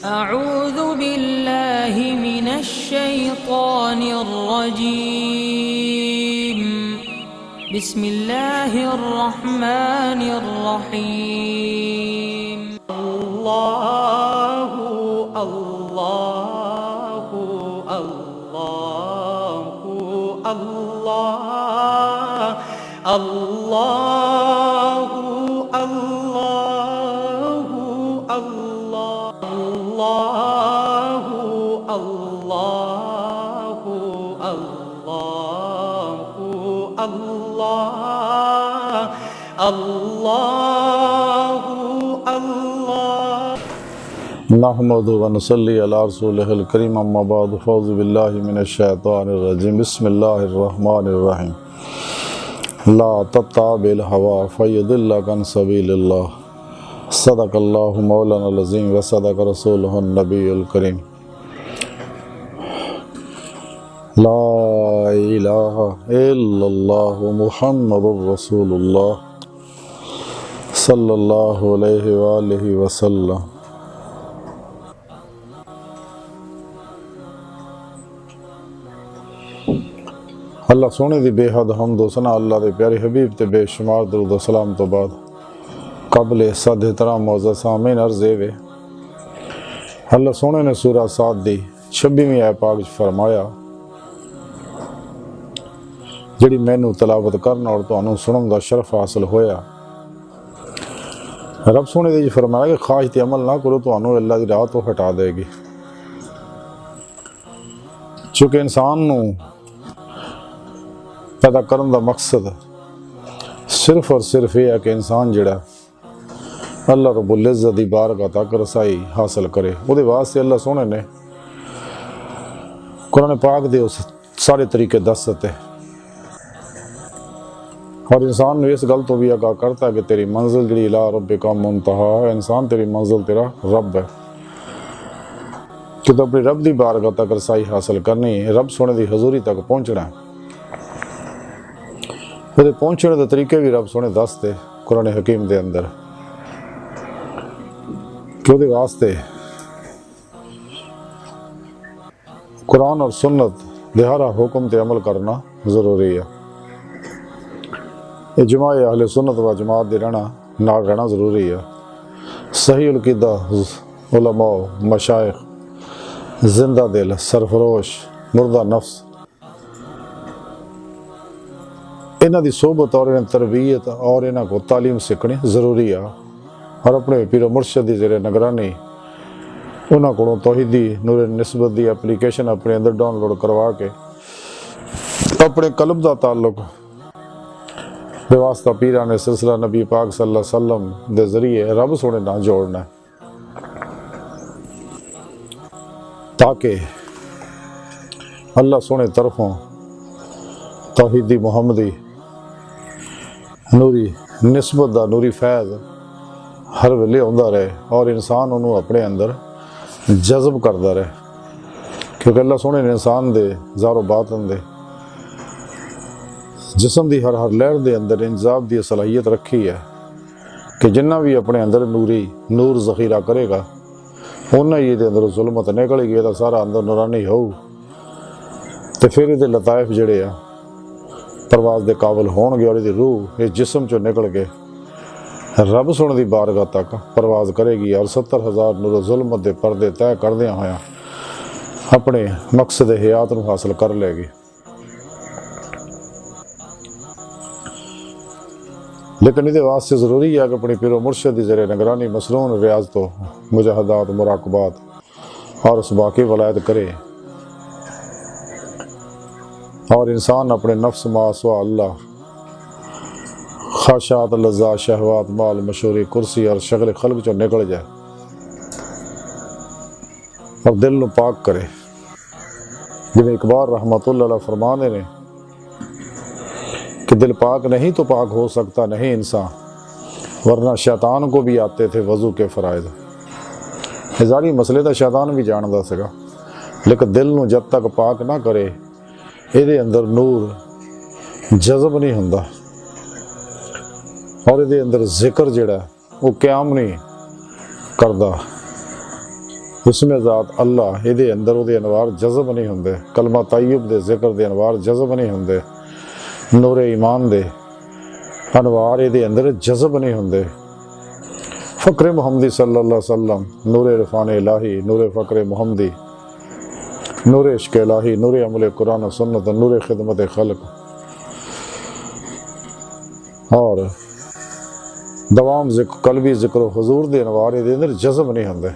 अऊज़ु बिल्लाहि मिनश शैतानिर रजीम। बिस्मिल्लाहिर रहमानिर रहीम। अल्लाहु अल्लाहु अल्लाहु अल्लाह अल्लाहु अल्लाहु अल्लाहु अल्लाहु अल्लाहु अल्लाह अल्लाहु अल्लाह। नहमदु व नसल्ली अला रसूलिहिल करीम अम्मा बाद फ़ौज़ु बिल्लाहि मिनश शैतानिर रजीम। बिस्मिल्लाहिर रहमानिर रहीम। ला तत्ताबिल हवा फयदिल्लक अन सबीलिल्लाह। सदक़ल्लाहु मौलानाल अज़ीम व सदक़ रसूलुहुन नबियुल करीम। ला इलाहा इल्लल्लाह मुहम्मदुर रसूलुल्लाह सल्लल्लाहु अलैहि व आलिहि वसल्लम। अल्लाह सोने दी बेहद हमद सना अल्लाह दे प्यारे हबीब ते बेशुमार दरूद व सलाम तो बाद कबल सद एहतराम मौज़ूद सामीन अर्ज़ वे अल्लाह सोने ने सूरा साद दी 26वीं आयत पाक फरमाया, जिहड़ी मैनू तलावत करना और तुहानू सुनन दा शरफ हासिल होया। रब सोने ने फरमाया कि ख्वाहिश ते अमल ना करो, तुहानू अल्लाह दी राह तो हटा देगी। चूँकि इंसान नू पैदा करने का मकसद सिर्फ और सिर्फ यह है कि इंसान जिहड़ा अल्लाह रब्बुल इज़्ज़त दी बारगाह तक रसाई हासिल करे। उहदे वास्ते अल्लाह सोने ने कुरान पाक दे उस सारे तरीके दस दिते और इंसान ने इस गल तो भी आगाह करता है कि तेरी मंजिल जिहड़ी इला रब्बिका मुंतहा है। इंसान तेरी मंजिल तेरा रब है कि तो अपनी रब दी बारगाह तक रसाई हासिल करनी है, रब सोने दी हजूरी तक पहुँचना है। ਉਹਦੇ पहुँचने के तरीके भी रब सोने दसते कुरान हकीम के अंदर कि ਉਹਦੇ वास्ते कुरान और सुन्नत दे हर हुक्म ते अमल करना ज़रूरी है। इजमा अहले सुन्नत व जमात दे नाल रहना ज़रूरी है। सही अक़ीदा उलमा मशाइख जिंदा दिल सरफरोश मुर्दा नफ्स इन्हां दी सोबत और इन्हां तरबियत और इन्हां को तालीम सीखनी ज़रूरी है। और अपने पीरो मुर्शद की ज़रिए निगरानी उन्हां कोलों तौहीदी नूर निस्बत की एप्लीकेशन अपने अंदर डाउनलोड करवा के अपने कल्ब का ताल्लुक बेवास्ता पीरा ने सिलसिला नबी पाक सल्लल्लाहु अलैहि वसल्लम के जरिए रब सोने ना जोड़ना है, ताकि अल्लाह सोने तरफों तौहीदी मुहम्मदी नूरी निस्बत का नूरी फैज़ हर वेले आउंदा रहे और इंसान उन्होंने अपने अंदर जज़ब करता रहे। क्योंकि अल्लाह सोने ने इंसान दे ज़ारो बातन दे जिसम की हर हर लहर के अंदर इंजाब की सलाहियत रखी है कि जिन्ना भी अपने अंदर नूर ज़ख़ीरा करेगा उन्ना ही ये अंदर जुल्मत निकलेगी, ये सारा अंदर नूरानी हो तो फिर ये लताइफ जड़े आ परवाज के काबिल होणगे और ये रूह इस जिसम चो निकल के रब सुन की बारगाह तक परवाज करेगी और 70,000 नूर जुल्मत के परदे तय करदे होया अपने मकसद हयात नूं हासिल कर लेगी। लेकिन ये वास्ते ज़रूरी है कि अपनी पीरो मुर्शद की ज़रिए निगरानी मसरून रियाज तो मुजाहदात मुराकबात और उस बाकी वलायत करे और इंसान अपने नफ्स मासवा अल्लाह ख़ाशात लज़्ज़ात शहवात माल मशहूरी कुर्सी और शगल खल्क चो निकल जाए और दिल नूं पाक करे। जिन्हें इकबाल रहमतुल्लाह अलैह फरमाने ने कि दिल पाक नहीं तो पाक हो सकता नहीं इंसान, वरना शैतान को भी आते थे वज़ू के फ़राइज़। जारी मसले तो शैतान भी जानता सगा, लेकिन दिल नूं जब तक पाक ना करे ये अंदर नूर जज़ब नहीं हुंदा और ये अंदर जिक्र जिहड़ा वो क्याम नहीं करदा। उसमें ज़ात अल्लाह ਇਹਦੇ ਅੰਦਰ ਉਹਦੇ ਅਨਵਾਰ ਜਜ਼ਬ ਨਹੀਂ ਹੁੰਦੇ ਕਲਮਾ ਤੈਯਬ ਦੇ ਜ਼ਿਕਰ ਦੇ ਅਨਵਾਰ ਜਜ਼ਬ ਨਹੀਂ ਹੁੰਦੇ ਨੂਰੇ ਈਮਾਨ ਦੇ ਅਨਵਾਰ ਇਹਦੇ ਅੰਦਰ ਜਜ਼ਬ ਨਹੀਂ ਹੁੰਦੇ फ़क्र मोहम्मदी सल्लल्लाहु अलैहि वसल्लम नूर इरफान इलाही नूर फ़क्र मोहम्मदी नूर इश्क इलाही नूर अमल कुरान और सुन्नत नूर खिदमत खल्क और दवाम कलबी जिक्र हजूर दे अनवार दे अंदर जज़ब नहीं होंदे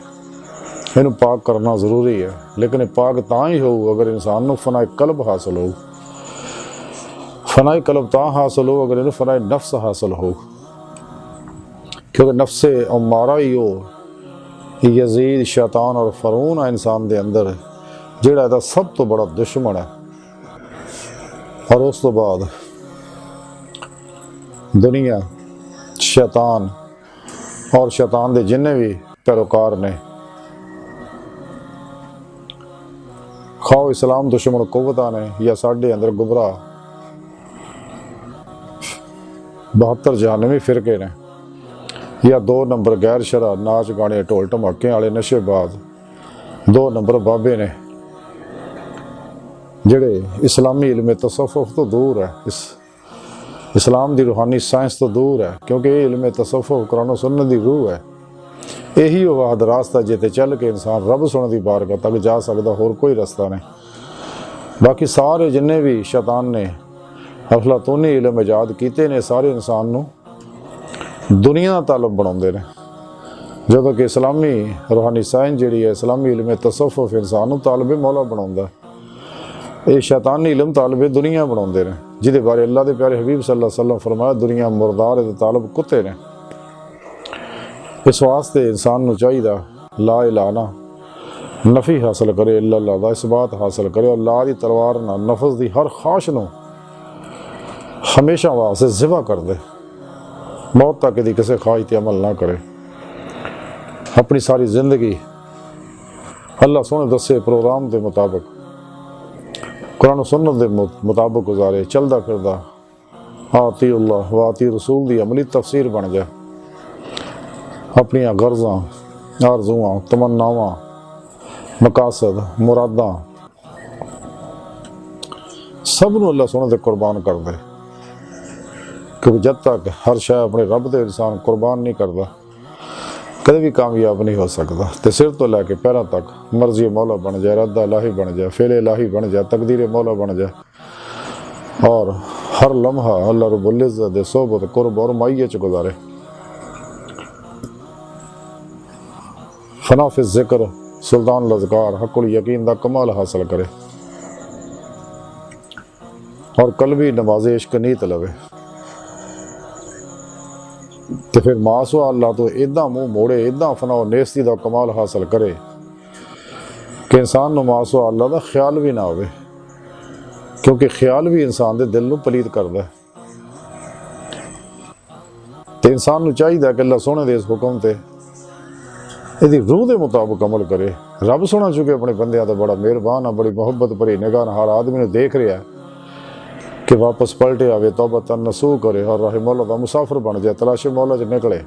इनू पाक करना ज़रूरी है लेकिन पाक तां ही हो अगर इंसान को फनाए कल्ब हासिल हो फनाए कल्ब तां हासिल हो अगर इनू फनाए नफ्स हासिल हो क्योंकि नफ्से उम्मारा ही हो यजीद शैतान और फरून है इंसान के अंदर जिहड़ा इहदा सब तो बड़ा दुश्मन है और उस तो बाद दुनिया शैतान और शैतान के जिन्ने भी पैरोकार ने खाओ इस्लाम दुश्मन कुव्वतां ने या साडे अंदर गुमराह 72 जहानवी फिरके ने या 2 नंबर गैर शरा नाच गाने ढोल धमाके वाले नशेबाज 2 नंबर बाबे ने जिहड़े इस्लामी इल्म तसव्वुफ तो दूर है इस्लाम की रूहानी साइंस तो दूर है क्योंकि ये इल्म तसव्वुफ कुरान सुन्नत की रूह है यही वो वाहद रास्ता जिते चल के इंसान रब सुने की बारगाह तक जा सकता होर कोई रास्ता नहीं बाकी सारे जिन्ने भी शैतान ने अफलातूनी इल्म इजाद किए ने सारे इंसान नूं दुनिया का तालब बनाते हैं जदों कि इस्लामी रूहानी साइंस जी है इस्लामी इल्म तसव्वुफ इंसान तालबे मौला बनाता ये शैतानी इल्म तालबे दुनिया बनाते हैं जिहदे बारे अल्लाह के प्यारे हबीब सल्लल्लाहु अलैहि वसल्लम फरमाया दुनिया मुर्दार है तालब कुत्ते ने इस वास्ते इंसान को चाहिए ला इलाना नफ़ी हासिल करे अल्लाह दा इस बात हासिल करे और ला की तलवार ना नफस की हर ख्वाहिश नूं हमेशा वास्ते ज़िबा कर दे मौत तक यदि किसी ख्वाहिश पर अमल ना करे अपनी सारी जिंदगी अल्लाह सोने दसे प्रोग्राम के मुताबिक कुरान सुन्नत के मुताबिक गुजारे चलता फिरदा आती अल्लाह वाती रसूल की अमली तफसीर बन जाए अपनी गर्ज़ां आरज़ुआं तमन्नावां मकासद मुरादां सब नूं अल्लाह सोने ते कुर्बान कर दे क्योंकि जब तक हर शय अपने रब दे इंसान कुर्बान नहीं करता कभी भी कामयाब नहीं हो सकता तो सिर तो लैके पैरों तक मर्जी मौला बन जाए रद्दा इलाही बन जाए फेल इलाही बन जाए तकदीर मौला बन जाए और हर लम्हा अल्लाह रब्बुल इज़्ज़त दे सोहबत कुर्ब और माइये च गुजारे फना फिज़ ज़िक्र सुल्तान लज़कार हक़ुल यकीन दा कमाल हासिल करे और कल्बी नमाज़े इश्क नीत लवे तो फिर मासवा अल्लाह तो इदा मुँह मोड़े इदा फनाओ नेस्ती का कमाल हासिल करे कि इंसान को मासवा अल्लाह का ख्याल भी ना हो क्योंकि ख्याल भी इंसान के दिल को पलीत करता है तो इंसान को चाहिए कि अल्लाह सोने दे इस हुक्म से यदि रूह के मुताबिक अमल करे रब सोना चुके अपने बंदियां तो बड़ा मेहरबान है बड़ी मुहब्बत भरी निगाह हर आदमी ने देख रहा है कि वापस पलटे आवे तौबा तन नसू करे और राह मौला का मुसाफिर बन जाए तलाशे मौला च निकले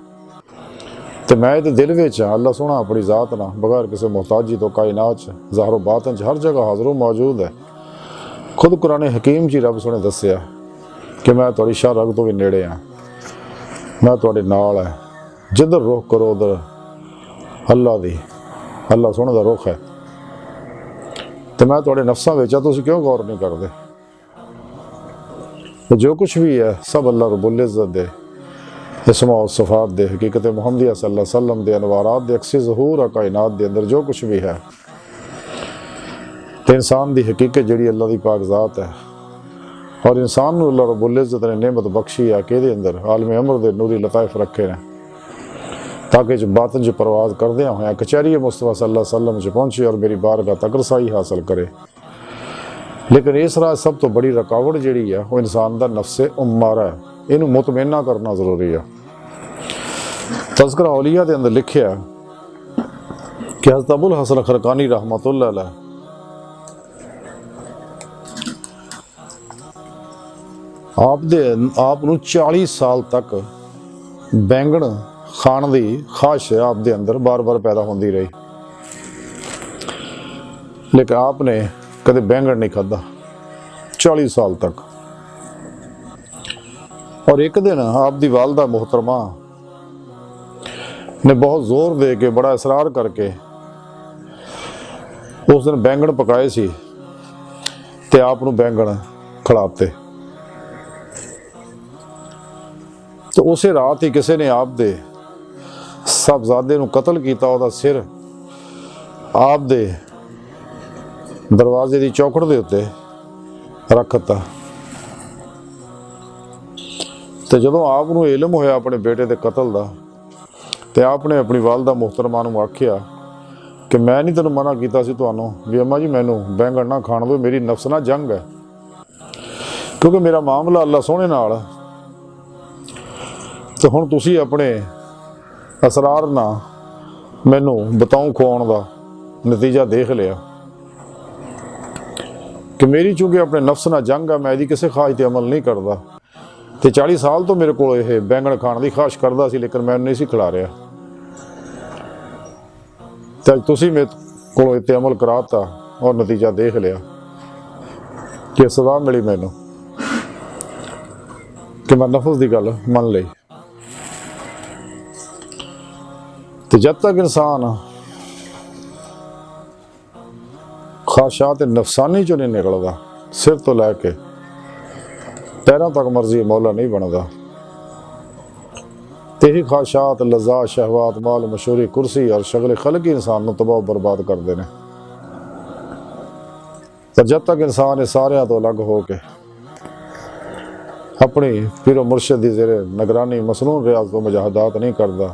तो मैं तो दिल में अल्लाह सोना अपनी ज़ात ना बगैर किसी मुहताजी तो कायनात ज़ाहरो बातन हर जगह हाज़र मौजूद है खुद कुरान हकीम जी रब सोने दसिया कि मैं थोड़ी शाह रग तो भी नेड़े हाँ मैं थोड़े नाल है जिधर रुख करो उधर अल्लाह सोने का रुख है तो मैं थोड़े नफ्सां विच तुसीं क्यों गौर नहीं करते जो कुछ भी है सब अल्लाह रब्बुल इज़्ज़त दे इसमा और सफ़ात दे हकीकत मुहम्मदिया सल्लल्लाहु अलैहि वसल्लम दे अनवारात दे अक्सी ज़हूर कायनात दे अंदर जो कुछ भी है तो इंसान की हकीकत जी अल्लाह की पाक ज़ात है और इंसान को अल्लाह रब्बुल इज़्ज़त ने नेमत बख्शी है कि अंदर आलम अमर दे नूरी लताइफ रखे ने ताकि बातन च परवाज करदे होया कचहरी मुस्तफा सल्लल्लाहु अलैहि वसल्लम च पहुँचे और मेरी बारगाह तक रसाई हासिल करे लेकिन इस राह सब तो बड़ी रुकावट जी है वो इंसान का नफ्से उम्मारा है इनू मुतमैना करना जरूरी है तज़किरा औलिया के अंदर लिखिया कि हज़रत अबुल हसन खरकानी रहमतुल्लाह अलैह आप 40 साल तक बैंगन खाण की ख्वाहिश आप दे अंदर बार बार पैदा होती रही लेकिन आपने कदे बैंगन नहीं खाधा 40 साल तक। और एक दिन आपकी वालदा मोहतरमा ने बहुत जोर दे के बड़ा इसरार करके उस दिन बैंगन पकाए सी ते आप नूं बैंगन खिलाते। तो उस रात ही किसी ने आप दे साहबजादे नूं कतल किया, उहदा सिर आप दे दरवाजे की चौखट के उत्ते रखता। तो जदों आप नूं इलम होया अपने बेटे के कतल का, तो आपने अपनी वालदा मोहतरमा नूं आखिया कि मैं नहीं तेनों मना किया सी तुहानूं भी अम्मा जी मैनू बैंगन ना खाण दो, मेरी नफ्स ना जंग है, क्योंकि मेरा मामला अल्लाह सोहणे नाल। तो हुण तुसीं अपने असरार ना मैनू बताऊं खुआउण दा नतीजा देख लिया कि मेरी चूंकि अपने नफ्स नाल जंग है, मैं किसी ख्वाहिश ते अमल नहीं करता। तो 40 साल तो मेरे को यह बैंगन खाण की ख्वाहिश करता सी, लेकिन मैं नहीं सी खिला रहा। तो अज तुसीं मेरे को इत्ते अमल कराता और नतीजा देख लिया कि सज़ा मिली मैनू कि मैं नफ्स की गल मन ली। तो जब तक इंसान ख्वाहिशात नफसानी चो नहीं निकलता, सिर तो लैके पैरों तक मर्जी मौला नहीं बनता। यही ख्वाहिशात लज़्ज़ात शहवात माल मशहूरी कुर्सी और शगल खलक इंसान को तबाह बर्बाद करते हैं। तो जब तक इंसान ये सारिया तो अलग हो के अपनी पीरो मुर्शद की ज़ेरे निगरानी मसनून रियाज को मुजाहदात नहीं करता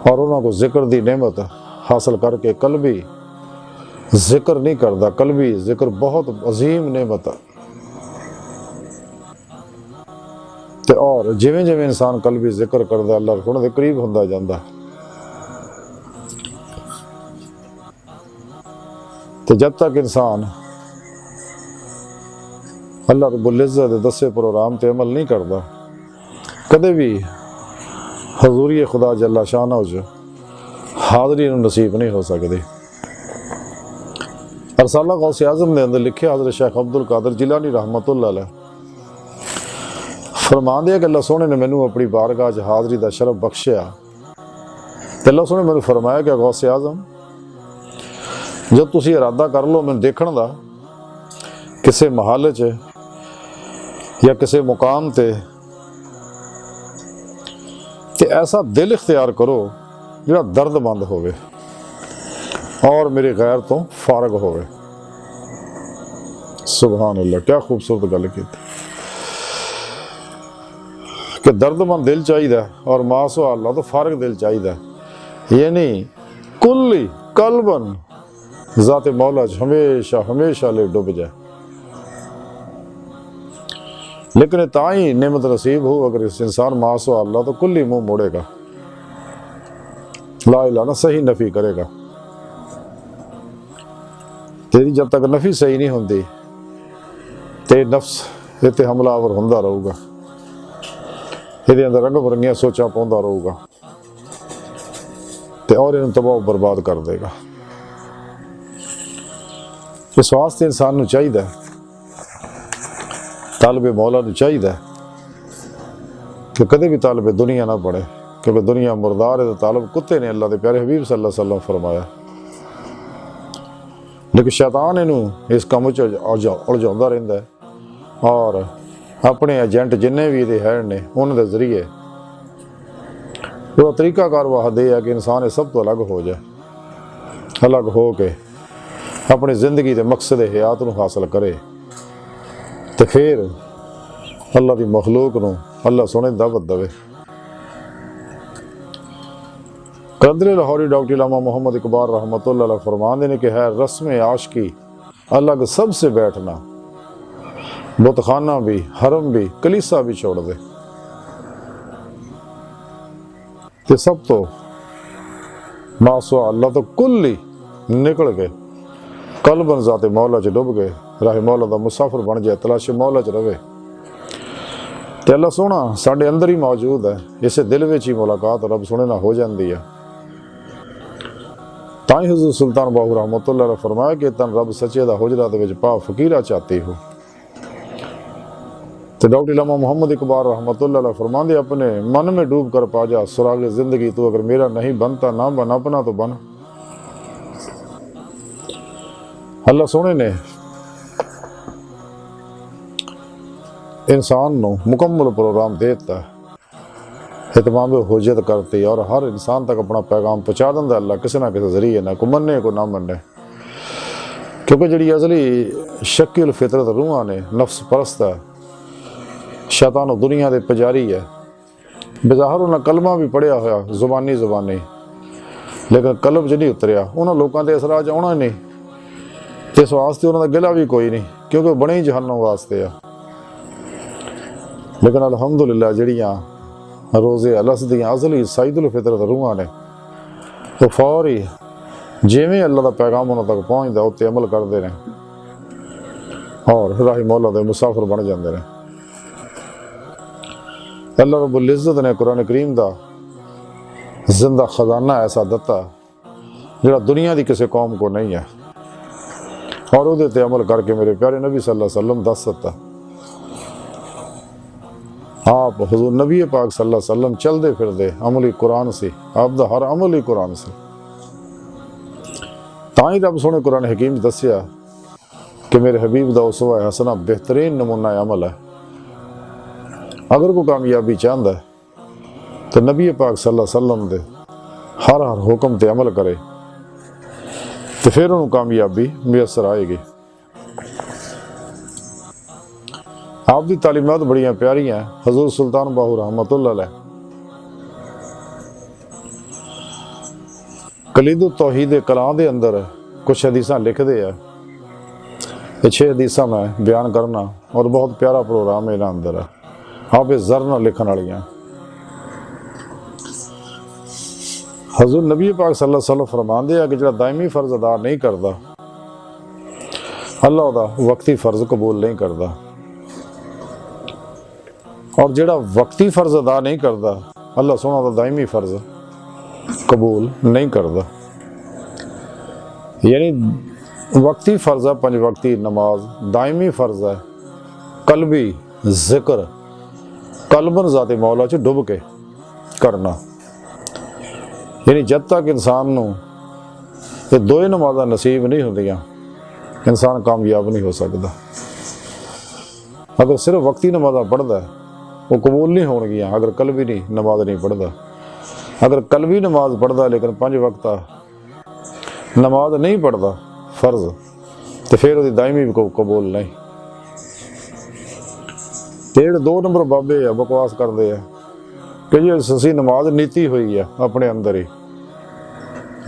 और उन्होंने जिक्र की नेमत हासिल करके कल्बी जिक्र नहीं करता। कल्बी जिक्र बहुत अजीम नेमत है। ते और जिवें जिवें इंसान कल्बी जिक्र करता अल्लाह रसूल दे करीब हुंदा जांदा। ते जब तक इंसान अल्लाह रब्बुल इज़्ज़त दे दसे प्रोग्राम ते अमल नहीं करता, कदे भी हजूरी खुदा जल्ला शाना हो हाज़री नसीब नहीं हो सकती। रसाला गौसे आज़म ने अंदर लिखे हज़रत शेख अब्दुल कादिर जिलानी रहमतुल्लाह अलैह फरमांदे है कि अल्लाह सोहने ने मैनू अपनी बारगाह च हाज़री का शरफ बख्शिया। तो अल्लाह सोहने मैनू फरमाया कि गौसे आज़म जब तुसी इरादा कर लो मैनू देखण दा किसी महल च या किसी मुकाम ते ऐसा दिल इख्तियार करो जिहड़ा दर्दमंद होवे और मेरे गैर तो फारग होवे। सुभान अल्लाह, क्या खूबसूरत गल की कि दर्दमंद दिल चाहिए और मासो अल्लाह तो फारग दिल चाहिए। यानी कुल्ली कल्बन ज़ाते मौला हमेशा हमेशा ले डूब जाए। लेकिन ताई नेमत नसीब हो अगर इस इंसान मासो अल्लाह तो कुल्ली मुंह मोड़ेगा, ला इलाहा ना सही नफी करेगा। तेरी जब तक नफी सही नहीं होती ते नफ्स इत्ते हमलावर होंदा रहूगा, ये अंदर रंग बरंगियां सोचा पाउंदा रहूगा ते और इन्हें तबाह बर्बाद कर देगा। इस वास्ते इंसान नूं चाहिए, तालिबे मौला नूं चाहिए कि कदे भी तालिबे दुनिया ना बने, क्योंकि दुनिया मुर्दार है। तालब कुत्ते ने अल्लाह के प्यारे हबीब सल्लल्लाहु अलैहि वसल्लम फरमाया। लेकिन शैतान इनू इस काम उलझाउंदा रहिंदा है और अपने एजेंट जिन्ने भी ये है ने उन्होंने जरिए वो तरीकाकार वाहद है कि इंसान सब तो अलग हो जाए, अलग हो के अपनी जिंदगी के मकसद हयात को हासिल करे तो फिर अल्लाह की मखलूक नूं अल्लाह सोहने दावत देवे। कदर लाहौरी डॉक्टर इलामा मोहम्मद इकबाल रहमतुल्लाह अलैह फरमाते हैं कि है रस्म आशिकी अलग सबसे बैठना, बुतखाना भी हरम भी कलीसा भी छोड़ दे। ते सब तो मासो अल्लाह तो कुल ही निकल गए, कल्बन ज़ाते मौला च डुब गए, राह मौला का मुसाफिर बन जाए, तलाशे मौला च रवे। ते अल्लाह सोहना साडे अंदर ही मौजूद है, इसे दिल विच ही मुलाकात रब सोहने नाल हो जाती है। ਤਾਂ ਹੀ ਹਜ਼ੂਰ ਸੁਲਤਾਨ ਬਾਹੂ ਰਹਿਮਤੁल्लाह ने फरमाया कि तन रब सचे दा हुजरा दे विच पा फकीरा चाहते हो। तो डॉक्टर इलामा मोहम्मद इकबाल रहमतुल्लाह अलैह फरमाते अपने मन में डूब कर पा जा सुराग जिंदगी, तो अगर मेरा नहीं बनता ना बन, अपना तो बन। अल्लाह सोने ने इंसान को मुकम्मल प्रोग्राम दे दिता, इतमाम हुज्जत करती और हर इंसान तक अपना पैगाम पहुँचा दिंदा अल्लाह किसी ना किसी जरिए ना, को मन्ने को ना मन्ने। क्योंकि जी असली शकील फितरत रूहां ने नफ्स परस्त है, शैतान दुनिया के पुजारी है। बेज़ाहिर उन्हें कलमा भी पढ़िया होया जुबानी जुबानी, लेकिन कल्ब च नहीं उतरिया, उन्होंने लोगों के असरा च आना नहीं। इस वास्ते उन्होंने गिला भी कोई नहीं, क्योंकि बने ही जहन्नम वास्ते आ। लेकिन अलहमदुलिल्लाह जड़ियाँ रोज़े अलस दियाँ असली सईदुल फितरत रूहां ने, तो फौरी जिमें अल्लाह का पैगाम उन्होंने तक पहुँचता उत्ते अमल करते हैं और राही मौला के मुसाफिर बन जाते हैं। अल्लाह रब्बुल इज़्ज़त ने कुरान करीम का जिंदा खजाना ऐसा दिता जिहड़ा दुनिया की किसी कौम को नहीं है, और उहदे ते अमल करके मेरे प्यारे नबी सल्लल्लाहु अलैहि वसल्लम दस सकता। आप हुजूर नबी पाक सल्लल्लाहु अलैहि वसल्लम चलते फिरते अमली कुरान से, आपका हर अमल ही कुरान से। ताई रब सोने कुरान हकीम दसिया कि मेरे हबीब का उसवा हसना बेहतरीन नमूना अमल है। अगर कोई कामयाबी चाहता है तो नबी पाक सल्लल्लाहु अलैहि वसल्लम दे हर हर हुक्म ते अमल करे, तो फिर उन्होंने कामयाबी मुयसर आएगी। आपकी तालीमात बड़िया प्यारियां हैं। हजूर सुल्तान बाहू रहमतुल्लाह अलैह कलीदुत तौहीद कलां दे अंदर कुछ हदीसां लिखते हैं। ये 6 हदीसां मैं बयान करना और बहुत प्यारा प्रोग्राम इन्हां अंदर है। आप इस जर नाल लिखण वालियां। हजूर नबी पाक सल्लल्लाहु अलैहि वसल्लम फरमाते हैं कि जिहड़ा दायमी फर्ज अदा नहीं करता अल्लाह दा वक्ती फर्ज कबूल नहीं करता, और जिहड़ा वक्ती फर्ज अदा नहीं करता अल्लाह सोना दा दायमी फर्ज कबूल नहीं करता। यानी वक्ती फर्ज है 5 वक्ती नमाज, दायमी फर्ज है कल्बी जिक्र, कल्बन ज़ाते मौला च डुब के करना। यानी जब तक इंसान नूं ये 2 नमाज़ां नसीब नहीं होंदियां इंसान कामयाब नहीं हो सकता। अगर सिर्फ वक्ती नमाज़ां पढ़दा है वो कबूल नहीं होणगियां अगर कल्बी नहीं नमाज नहीं पढ़ता। अगर कल्बी नमाज पढ़ता लेकिन 5 वक्ता नमाज नहीं पढ़ता फर्ज, तो फिर उसकी दायमी भी कबूल नहीं। जेड़े 2 नंबर बाबे है बकवास करते हैं कि जी असी नमाज नीति हुई है अपने अंदर ही,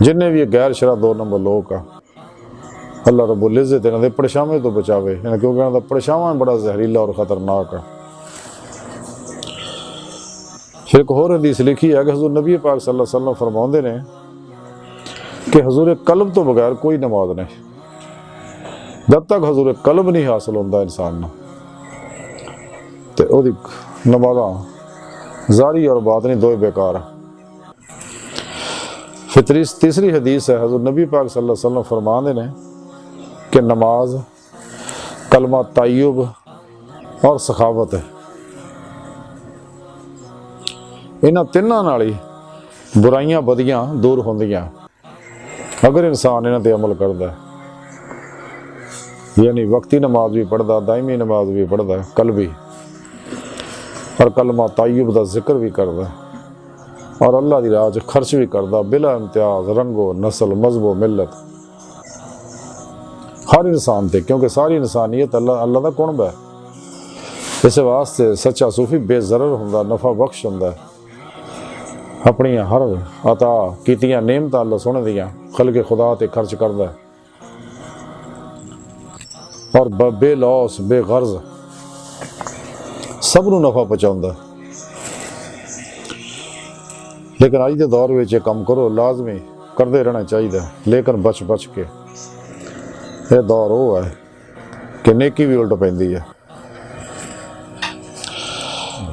जिन्हें भी गैर शरा 2 नंबर लोग आ अल्लाह रब्बुल इज़्ज़त इन्हां दे परछावें तो बचावे, क्योंकि इन्हां दा परछावां बड़ा जहरीला और खतरनाक है। फिर एक होर हदीस लिखी है कि हजूर नबी पाक सल्लल्लाहु अलैहि वसल्लम फरमाते ने कि हजूर कल्ब तो बगैर कोई नमाज नहीं। जब तक हजूर कल्ब नहीं हासिल होता इंसान को तो उसदी नमाज़ां जारी और बातनी 2 बेकार। फिर तीसरी हदीस है हजूर नबी पाक सल्लल्लाहु अलैहि वसल्लम फरमाते ने कि नमाज कलमा तय्युब और सखावत है, इन्हां तिन्हां नाल ही बुराइयां बदियां दूर होंदियां अगर इंसान इन्हां ते अमल करता है। यानी वक्ती नमाज भी पढ़ता, दायमी नमाज भी पढ़ता, कल्बी और कलमा तय्युब का जिक्र भी करता और अल्लाह की राह खर्च भी करता बिला इम्तियाज रंगो नस्ल मजहबो मिलत हर इंसान ते, क्योंकि सारी इंसानियत अल्लाह का कुणब है। इस वास्ते सच्चा सूफी बेजरर होंदा, नफा बख्श होंदा, अपनी हर अता कीतियां नेमत अल्लाह सोने दियां खलके खुदा ते खर्च करदा और बेलौस बेगर्ज सब नूं नफा पहुंचाउंदा। लेकिन अज के दौर में ये काम करो लाजमी करते रहना चाहिए, लेकिन बच बच के। यह दौर वो है कि नेकी भी उल्ट पैंदी है।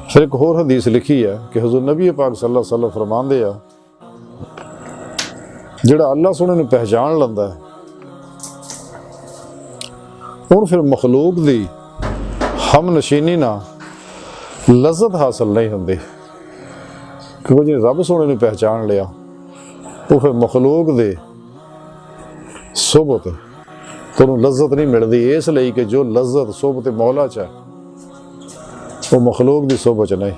फिर एक होर हदीस लिखी है कि हुजूर नबी पाक सल्लल्लाहु अलैहि वसल्लम फरमाते हैं ਜਿਹੜਾ ਅੱਲਾ ਸੋਹਣੇ ਨੂੰ ਪਹਿਚਾਣ ਲੈਂਦਾ ਹੈ ਹੁਣ ਫਿਰ ਮਖਲੂਕ ਦੀ ਹਮ ਨਸ਼ੀਨੀ ਨਾਲ ਲਜ਼ਤ ਹਾਸਲ ਨਹੀਂ ਹੁੰਦੀ, ਕਿਉਂਕਿ ਜੇ ਰੱਬ ਸੋਹਣੇ ਨੂੰ ਪਹਿਚਾਣ ਲਿਆ ਉਹ ਫਿਰ ਮਖਲੂਕ ਦੇ ਸੋਬਤ ਤੁਹਾਨੂੰ ਲਜ਼ਤ ਨਹੀਂ ਮਿਲਦੀ, ਇਸ ਲਈ ਕਿ ਜੋ ਲਜ਼ਤ ਸੋਬਤ ਮੌਲਾ ਚ ਹੈ ਉਹ ਮਖਲੂਕ ਦੀ ਸੋਬਤ ਚ ਨਹੀਂ।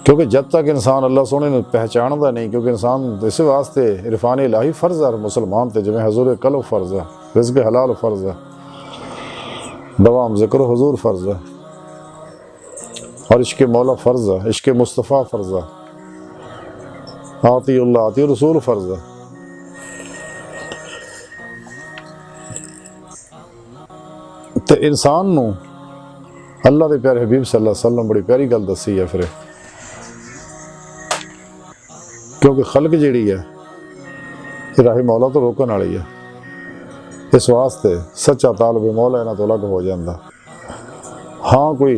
क्योंकि जब तक इंसान अल्लाह सोने में पहचानता नहीं, क्योंकि इंसान इस वास्ते इरफान इलाही फ़र्ज़ है मुसलमान थे, जिमें हजूर कलो फ़र्ज़ है, रिज़्क़ हलाल फ़र्ज़ है, दवाम ज़िक्र हुजूर फ़र्ज़ है, और इश्क़ मौला फ़र्ज़ है, इश्क़ मुस्तफ़ा फ़र्ज़ है, आतिउल्लाह आति रसूल फ़र्ज़ है। तो इंसान नू अल्लाह के प्यारे हबीब सल्लल्लाहु अलैहि वसल्लम बड़ी प्यारी गल दसी है फिर, क्योंकि खलक जिहड़ी है राही मौला तो रोकण वाली है, इस वास्ते सच्चा तालब मौला इन्हां तो अलग हो जाता। हाँ कोई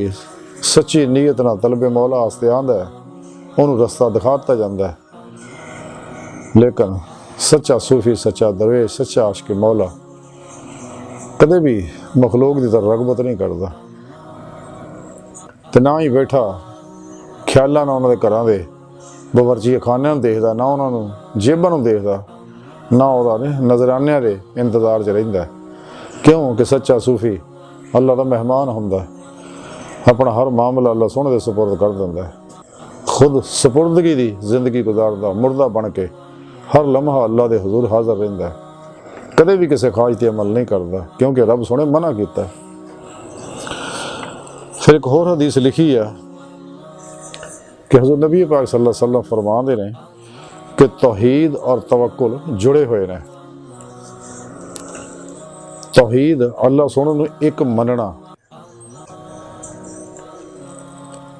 सच्ची नीयत नाल तलब मौला वास्ते आंदा है उन्होंने रस्ता दिखाता जाता है, लेकिन सच्चा सूफी सच्चा दरवेश सच्चा आशिक मौला कदे भी मखलूक की तरफ रगबत नहीं करता, तो ना ही बैठा ख्यालों ना उन्होंने घरों के बवरची खाने देखता, ना उन्होंने जेबां देखता, ना वह नजरानिया के इंतजार च रहिंदा। क्यों कि सच्चा सूफी अल्लाह का मेहमान हुंदा, अपना हर मामला अल्लाह सोहणे दे सुपुर्द कर दिंदा है, खुद सुपुर्दगी की जिंदगी गुजारदा मुर्दा बन के हर लम्हा अल्लाह के हजूर हाज़र रहिंदा है, कदे भी किसी ख्वाहिश ते अमल नहीं करता, क्योंकि रब सोहणे मना कीता है। फिर एक होर हदीस लिखी है कि हज़रत नबी पाक सल्लल्लाहु अलैहि वसल्लम फरमाते हैं कि तौहीद और तवक्कुल जुड़े हुए हैं। तौहीद अल्लाह सोहणे नूं एक मनना,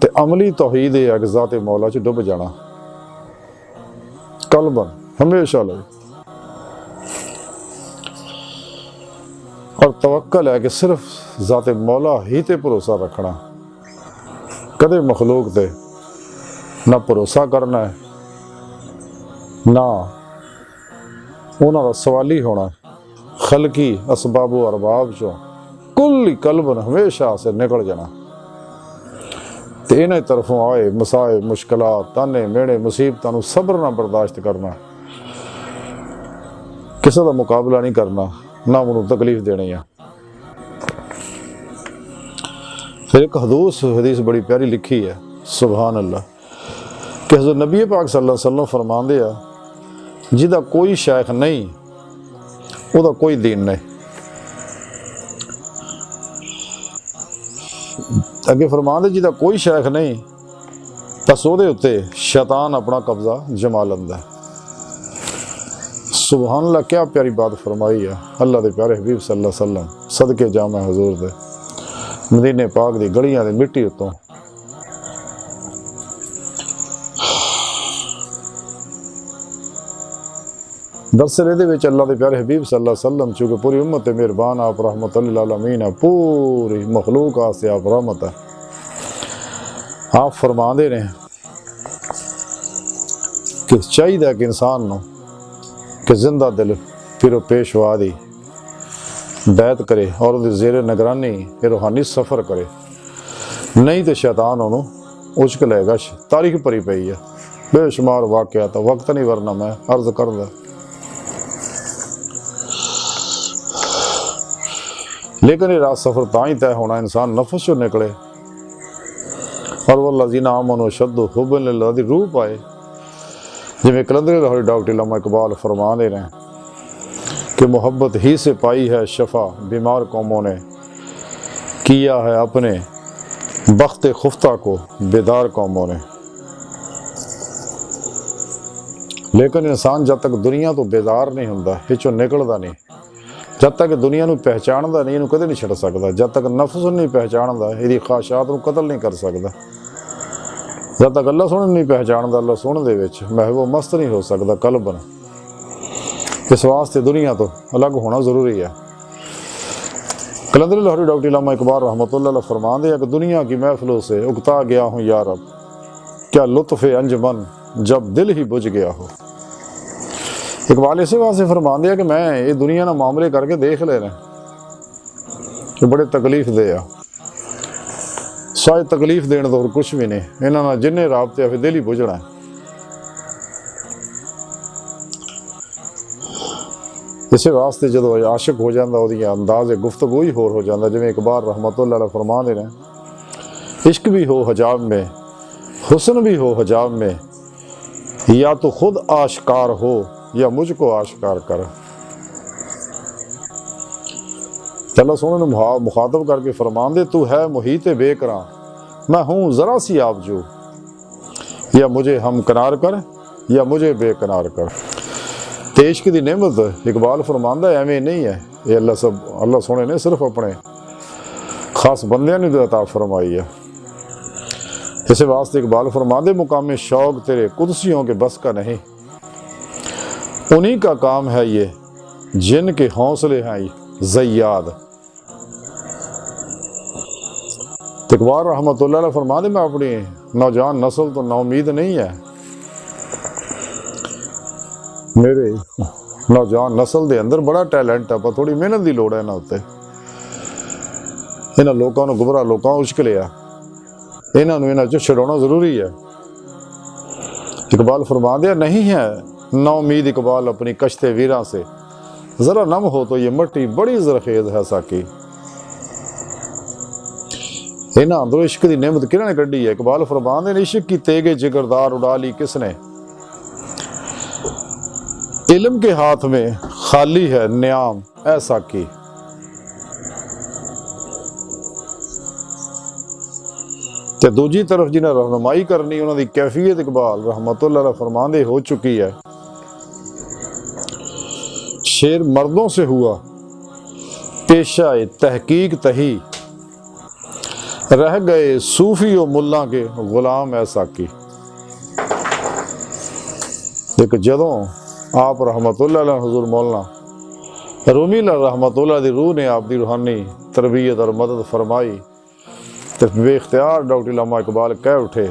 ते अमली तौहीद है कि ज़ात मौला च डुब जाना कल्बन हमेशा लगे, और तवक्कल है कि सिर्फ ज़ात मौला ही ते भरोसा रखना, कदे मखलूक ते ना भरोसा करना है, ना उन्हां दा सवाली होना, खलकी असबाब व अरबाब चों कुल कल्बन हमेशा से निकल जाना। तो इन्हां तरफों आए मसाए मुश्किलात ताने मेड़े मुसीबतों नूं सब्र नाल बर्दाश्त करना, किसी का मुकाबला नहीं करना, ना उन्होंने तकलीफ देनी है। फिर एक हदीस बड़ी प्यारी लिखी है सुभान अल्लाह कि हज़रत नबी पाक सल्लल्लाहु अलैहि वसल्लम फरमाते हैं जिदा कोई शेख नहीं उदा कोई दीन नहीं। अगे फरमाते जिदा कोई शेख नहीं बस ਉਹਦੇ उत्ते शैतान अपना कब्जा जमा लैंदा है। सुभान अल्लाह, क्या प्यारी बात फरमाई है अल्लाह के प्यारे हबीब सल्लल्लाहु अलैहि वसल्लम सदके जामा हजूर दे मदीने पाक दी गलियां दी मिट्टी उत्तों। दरअसल ये अल्लाह के प्यारे हबीब सल्लल्लाहु अलैहि वसल्लम चूंकि पूरी उम्मत मेहरबान आप रहमतुल लिल आलमीन है, पूरी मखलूक वास्ते आप रहमत है। आप फरमाते ने कि चाहिए कि इंसान नूं कि जिंदा दिल फिर पेशवा दी बैत करे और उसकी जेर निगरानी रूहानी सफ़र करे, नहीं तो शैतान उन्होंने उचक लेगा। तारीख भरी पई है बेशुमार वाकया, तो वक्त नहीं वरना मैं अर्ज करदा। लेकिन ये रात सफ़र ता ही तय होना इंसान नफस चो निकले और वह लजीना आमनो शद्दु हुब्बन लिल्लाह दी रूह पाए। जिमें कलंदर लाहौरी डॉक्टर इल्लामा इकबाल फरमा दे रहे हैं कि मोहब्बत ही से पाई है शफा, बीमार कौमों ने किया है अपने बख्त खुफ्ता को बेदार कौमों ने। लेकिन इंसान जब तक दुनिया तो बेदार नहीं होंदा, इचों निकलदा नहीं, जब तक दुनिया नूं पहचानदा नहीं, इनू कदे नहीं छड़ सकदा। जब तक नफ्स नहीं पहचानदा, इहदी ख्वाहिशात नूं कतल नहीं कर सकदा। जब तक अल्लाह सोहणे नहीं पहचानदा, अल्लाह सोहणे दे विच महबूब मस्त नहीं हो सकदा कल्बन। इस वास्ते दुनिया तो अलग होना ज़रूरी है। कलंदर लाहौरी डॉक्टर इल्लामा इकबाल रहमतुल्लाह फरमाते हैं कि दुनिया की महफिलों से उकता गया हूँ या रब, क्या लुत्फ़ अंजमन जब दिल ही बुझ गया हो। इकबाल इसे वास्ते फरमान दिया कि मैं ये दुनिया ना मामले करके देख ले रहे कि बड़े तकलीफ दे आ, सारे तकलीफ देने तो और कुछ भी नहीं, इन्होंने जिन्हें राबते फिर दिल ही बुझना है। इसे वास्ते जो आशिक हो जाता वो अंदाज गुफ्तगू ही होर हो जाता। जिवें इकबाल रहमतुल्लाह अलैह फरमा दे रहे, इश्क भी हो हजाब में, हुस्न भी हो हजाब में, या तो खुद आश्कार हो या मुझको आश्कार कर। अल्लाह सोने ने मुखातब करके फरमान दे, तू है मुहीत बेकरां, मैं हूँ जरा सी आबजू, या मुझे हम कनार कर या मुझे बेकनार कर। ते इश्क दी नेमत इकबाल फरमांदा एवें नहीं है, ये अल्लाह सोने ने सिर्फ अपने खास बंदियां ने अता फरमाई है। इसे वास्ते इकबाल फरमांदे, मुकाम शौक तेरे कुदसियों के बस का नहीं, उन्हीं का काम है ये जिनके हौसले हैं ज़य्याद। इकबाल रहमतुल्लाह अलैह फरमाते, मैं अपनी नौजवान नस्ल तो नाउमीद नहीं है, मेरे नौजवान नस्ल के अंदर बड़ा टैलेंट है, पर थोड़ी मेहनत की लोड़ है इन्होंने उत्ते। इन्होंने लोगों को गुमराह लोगों उछक लिया, इन्होंने इन्हों चो छुड़ाना जरूरी है। इकबाल फरमा दिया, नहीं है नाउमीद इकबाल अपनी कश्ते वीरां से, जरा नम हो तो ये मट्टी बड़ी जरखेज है साकी। इन्होंने अंदरों इश्क की नेमत किन्होंने कढ़ी है। इकबाल फरमा दे, इश्क की तेगे जिगरदार उड़ा ली किसने, इल्म के हाथ में खाली है न्याम ऐसा की। ते दूजी तरफ जिन्हें रहनुमाई करनी उन्होंने कैफियत इकबाल रहमतुल्लाह अलैह फरमांदे हो चुकी है। शेर मर्दों से हुआ पेशा तहकीक तही, रह गए सूफी और मुल्ला के गुलाम ऐसा की। एक जदों आप रहमतुल्लाह अलैह हुजूर मौलाना रूमी रहमतुल्लाह दी रूह ने आप दी रूहानी तरबियत और मदद फरमाई, तो बेख्तियार डॉक्टर इल्लामा इकबाल कह उठे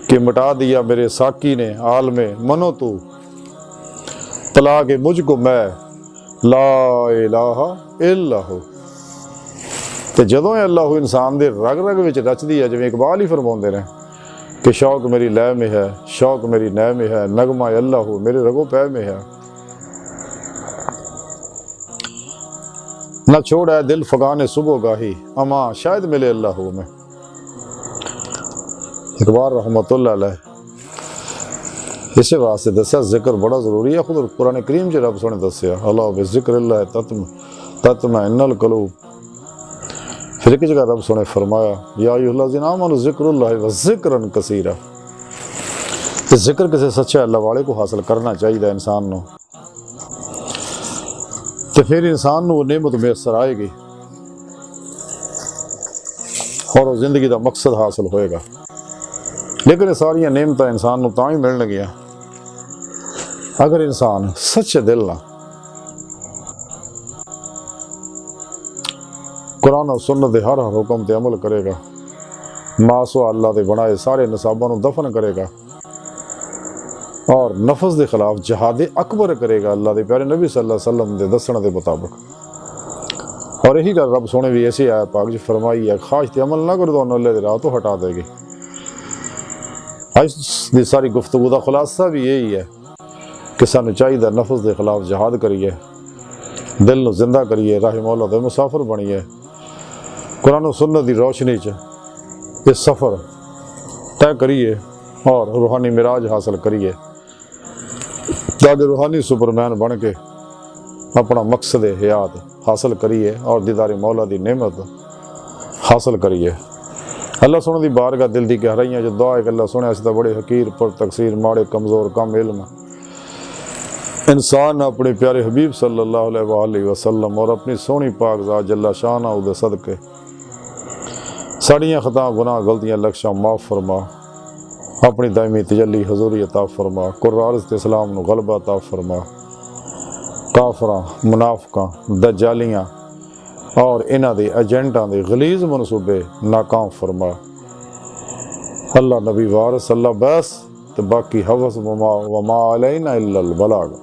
कि मिटा दिया मेरे साकी ने आलमे मनो तू, तला के मुझको मैं ला इलाहा इल्लल्लाहु। तो जदों अल्लाह इंसान दे रग रग विच रचदी है, जिवें इकबाल ही फरमाउंदे ने कि शौक मेरी लय में है, शौक मेरी नय में है, नगमा अल्लाह हो मेरे रगो पै में है। न छोड़ा है दिल फगाने सुबह गाही, अमा शायद मिले अल्लाह हो में। इकबाल रहमतुल्लाह अलैह इसे वास्ते दस्या जिक्र बड़ा जरूरी है। खुद कुरान करीम च रब सोने दस्या, अल्लाह बिज़िक्रिल्लाह तत्मइन्नुल क़ुलूब। फिर एक जगह रब सोने फरमाया, या अय्युहल्लज़ीना आमनू ज़िक्रुल्लाहि व ज़िक्रन कसीरा। जिक्र किसी सच्चे अल्लाह वाले को हासिल करना चाहिए इंसान को, तो फिर इंसान को नेमत मैसर आएगी और जिंदगी का मकसद हासिल होएगा। लेकिन सारिया नेमत इंसान को तां ही मिलन गया अगर इंसान सच्चे दिल ना कुरान और सुन्नत के हर हुक्म ते अमल करेगा, मासो अल्लाह के बनाए सारे नसाबों को दफन करेगा और नफस के खिलाफ जहाद अकबर करेगा अल्लाह के प्यारे नबी सल्लल्लाहु अलैहि वसल्लम के दसण के मुताबिक। और यही गल रब सोने भी ऐसी आया पाक जी फरमाई है, खाश ते अमल ना करो तो अल्लाह की राह तो हटा देगी। आज की सारी गुफ्तगू का खुलासा भी यही है कि सानू चाहिए नफस के खिलाफ जहाद करिए, दिल को जिंदा करिए, राह मौला दे मुसाफिर बनिए, कुरान और सुन्नत की रोशनी च ये सफ़र तय करिए और रूहानी मिराज हासिल करिए, ताकि रूहानी सुपरमैन बन के अपना मकसद हयात हासिल करिए और दीदार मौला की नेमत हासिल करिए। अल्लाह सोने की बारगाह दिल की गहराइयां जो दुआ है कि अल्लाह सोने अस बड़े हकीर पर तकसीर माड़े कमज़ोर कम इल्म इंसान अपने प्यारे हबीब सल्लल्लाहु अलैहि वसल्लम और अपनी सोहनी पाक ज़ात जल्ला शाना उदे सदके साड़ियाँ खता गुनाह गलतियाँ लक्ष्यां माफ़ फरमा, अपनी दायमी तजल्ली हजूरी अता फरमा, कुर्रारज़ इस्लाम नू गलबा अता फरमा, काफरां मुनाफिकां दज्जालियां और इन्हां दे एजेंटां दे गलीज़ मनसूबे नाकाम फरमा। अल्लाह नबी वारिस अल्लाह बस ते बाकी हवस वमा अलैना इल्लल बलाग।